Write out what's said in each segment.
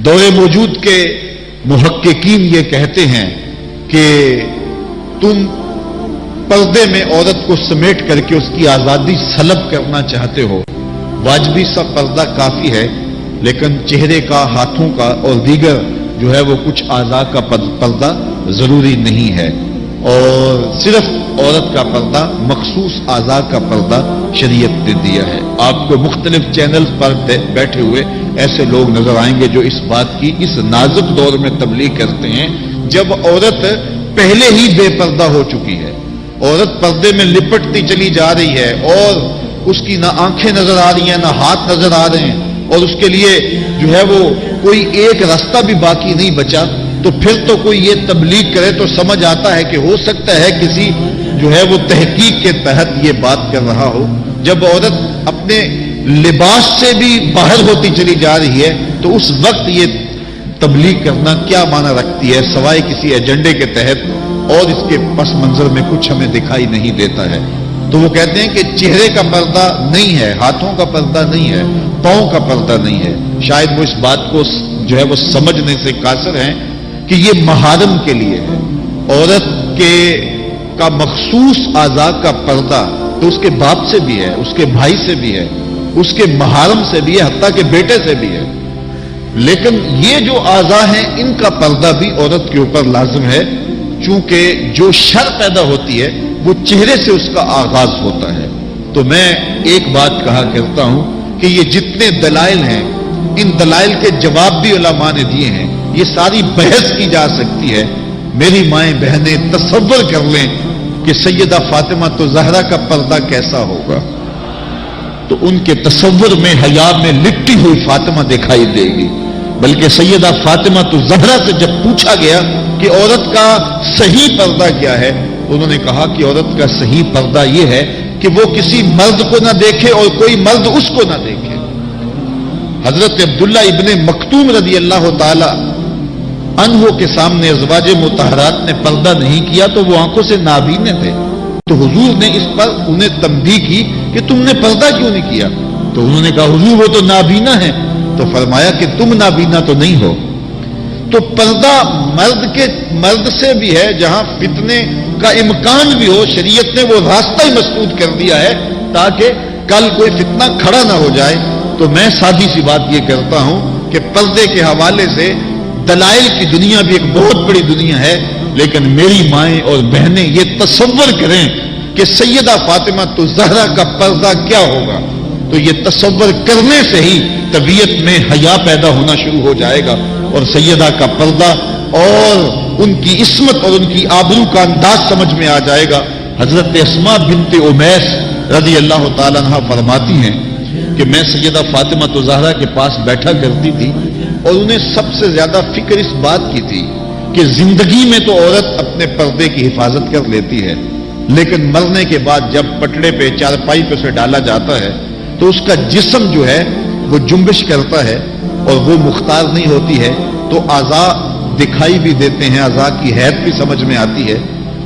دور موجود کے محققین یہ کہتے ہیں کہ تم پردے میں عورت کو سمیٹ کر کے اس کی آزادی سلب کرنا چاہتے ہو، واجبی سا پردہ کافی ہے، لیکن چہرے کا، ہاتھوں کا اور دیگر جو ہے وہ کچھ اعضاء کا پردہ ضروری نہیں ہے، اور صرف عورت کا پردہ، مخصوص اعضاء کا پردہ شریعت نے دیا ہے۔ آپ کو مختلف چینل پر بیٹھے ہوئے ایسے لوگ نظر آئیں گے جو اس بات کی اس نازک دور میں تبلیغ کرتے ہیں جب عورت پہلے ہی بے پردہ ہو چکی ہے، عورت پردے میں لپٹتی چلی جا رہی ہے اور اس کی نہ آنکھیں نظر آ رہی ہیں نہ ہاتھ نظر آ رہے ہیں، اور اس کے لیے جو ہے وہ کوئی ایک راستہ بھی باقی نہیں بچا، تو پھر تو کوئی یہ تبلیغ کرے تو سمجھ آتا ہے کہ ہو سکتا ہے کسی جو ہے وہ تحقیق کے تحت یہ بات کر رہا ہو۔ جب عورت اپنے لباس سے بھی باہر ہوتی چلی جا رہی ہے تو اس وقت یہ تبلیغ کرنا کیا معنی رکھتی ہے سوائے کسی ایجنڈے کے تحت، اور اس کے پس منظر میں کچھ ہمیں دکھائی نہیں دیتا ہے۔ تو وہ کہتے ہیں کہ چہرے کا پردہ نہیں ہے، ہاتھوں کا پردہ نہیں ہے، پاؤں کا پردہ نہیں ہے۔ شاید وہ اس بات کو جو ہے وہ سمجھنے سے قاصر ہیں کہ یہ محارم کے لیے ہے۔ عورت کا مخصوص اعضاء کا پردہ تو اس کے باپ سے بھی ہے، اس کے بھائی سے بھی ہے، اس کے محارم سے بھی ہے، حتیٰ کہ بیٹے سے بھی ہے، لیکن یہ جو اعضاء ہیں ان کا پردہ بھی عورت کے اوپر لازم ہے، چونکہ جو شر پیدا ہوتی ہے وہ چہرے سے اس کا آغاز ہوتا ہے۔ تو میں ایک بات کہا کرتا ہوں کہ یہ جتنے دلائل ہیں ان دلائل کے جواب بھی علماء نے دیے ہیں، یہ ساری بحث کی جا سکتی ہے۔ میری مائیں بہنیں تصور کر لیں کہ سیدہ فاطمہ تو زہرا کا پردہ کیسا ہوگا، تو ان کے تصور میں حیا میں لپٹی ہوئی فاطمہ دکھائی دے گی۔ بلکہ سیدہ فاطمہ تو زہرا سے جب پوچھا گیا کہ عورت کا صحیح پردہ کیا ہے، انہوں نے کہا کہ عورت کا صحیح پردہ یہ ہے کہ وہ کسی مرد کو نہ دیکھے اور کوئی مرد اس کو نہ دیکھے۔ حضرت عبداللہ ابن مکتوم رضی اللہ تعالی عنہ کے سامنے ازواج مطہرات نے پردہ نہیں کیا تو وہ آنکھوں سے نابینے تھے، تو حضور نے اس پر انہیں تنبیہ کی کہ تم نے پردہ کیوں نہیں کیا؟ تو انہوں نے کہا حضور وہ تو نابینا ہے، تو فرمایا کہ تم نابینا تو نہیں ہو۔ تو پردہ مرد سے بھی ہے، جہاں فتنے کا امکان بھی ہو، شریعت نے وہ راستہ ہی مسدود کر دیا ہے تاکہ کل کوئی فتنہ کھڑا نہ ہو جائے۔ تو میں سادی سی بات یہ کرتا ہوں کہ پردے کے حوالے سے دلائل کی دنیا بھی ایک بہت بڑی دنیا ہے، لیکن میری مائیں اور بہنیں یہ تصور کریں کہ سیدہ فاطمہ تو زہرا کا پردہ کیا ہوگا، تو یہ تصور کرنے سے ہی طبیعت میں حیا پیدا ہونا شروع ہو جائے گا، اور سیدہ کا پردہ اور ان کی عصمت اور ان کی آبرو کا انداز سمجھ میں آ جائے گا۔ حضرت اسماء بنت امیس رضی اللہ تعالیٰ عنہ فرماتی ہیں کہ میں سیدہ فاطمہ تو زہرا کے پاس بیٹھا کرتی تھی، اور انہیں سب سے زیادہ فکر اس بات کی تھی کہ زندگی میں تو عورت اپنے پردے کی حفاظت کر لیتی ہے، لیکن مرنے کے بعد جب پٹڑے پہ چارپائی پہ اسے ڈالا جاتا ہے تو اس کا جسم جو ہے وہ جنبش کرتا ہے اور وہ مختار نہیں ہوتی ہے، تو اعضاء دکھائی بھی دیتے ہیں، اعضاء کی حیت بھی سمجھ میں آتی ہے،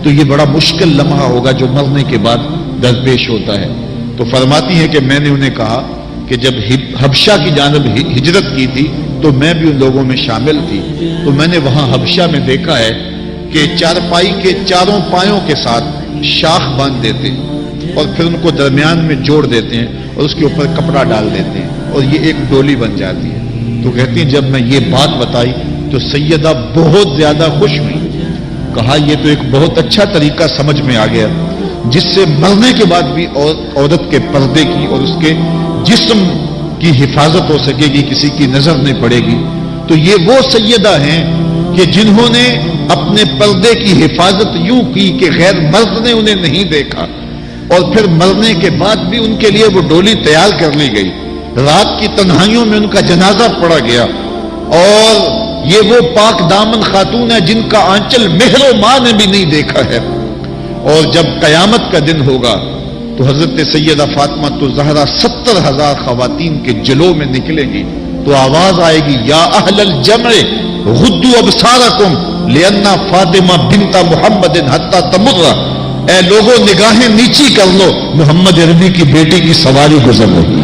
تو یہ بڑا مشکل لمحہ ہوگا جو مرنے کے بعد درپیش ہوتا ہے۔ تو فرماتی ہے کہ میں نے انہیں کہا کہ جب حبشہ کی جانب ہجرت کی تھی تو میں بھی ان لوگوں میں شامل تھی، تو میں نے وہاں حبشہ میں دیکھا ہے کہ چارپائی کے چاروں پایوں کے ساتھ شاخ باندھ دیتے ہیں اور پھر ان کو درمیان میں جوڑ دیتے ہیں اور اس کے اوپر کپڑا ڈال دیتے ہیں اور یہ ایک ڈولی بن جاتی ہے۔ تو کہتی ہیں جب میں یہ بات بتائی تو سیدہ بہت زیادہ خوش ہوئی، کہا یہ تو ایک بہت اچھا طریقہ سمجھ میں آ گیا جس سے مرنے کے بعد بھی عورت کے پردے کی اور اس کے جسم کی حفاظت ہو سکے گی، کسی کی نظر نہیں پڑے گی۔ تو یہ وہ سیدہ ہیں کہ جنہوں نے اپنے پردے کی حفاظت یوں کی کہ غیر مرد نے انہیں نہیں دیکھا، اور پھر مرنے کے بعد بھی ان کے لیے وہ ڈولی تیار کر لی گئی، رات کی تنہائیوں میں ان کا جنازہ پڑا گیا، اور یہ وہ پاک دامن خاتون ہے جن کا آنچل مہر و ماں نے بھی نہیں دیکھا ہے۔ اور جب قیامت کا دن ہوگا تو حضرت سیدہ فاطمہ تو زہرا 70,000 خواتین کے جلو میں نکلے گی، تو آواز آئے گی یا اہل الجمع غدوا ابصارکم لأن فاطمہ بنت محمد حتی تمر، اے لوگوں نگاہیں نیچی کر لو، محمد عربی کی بیٹی کی سواری گزر رہی۔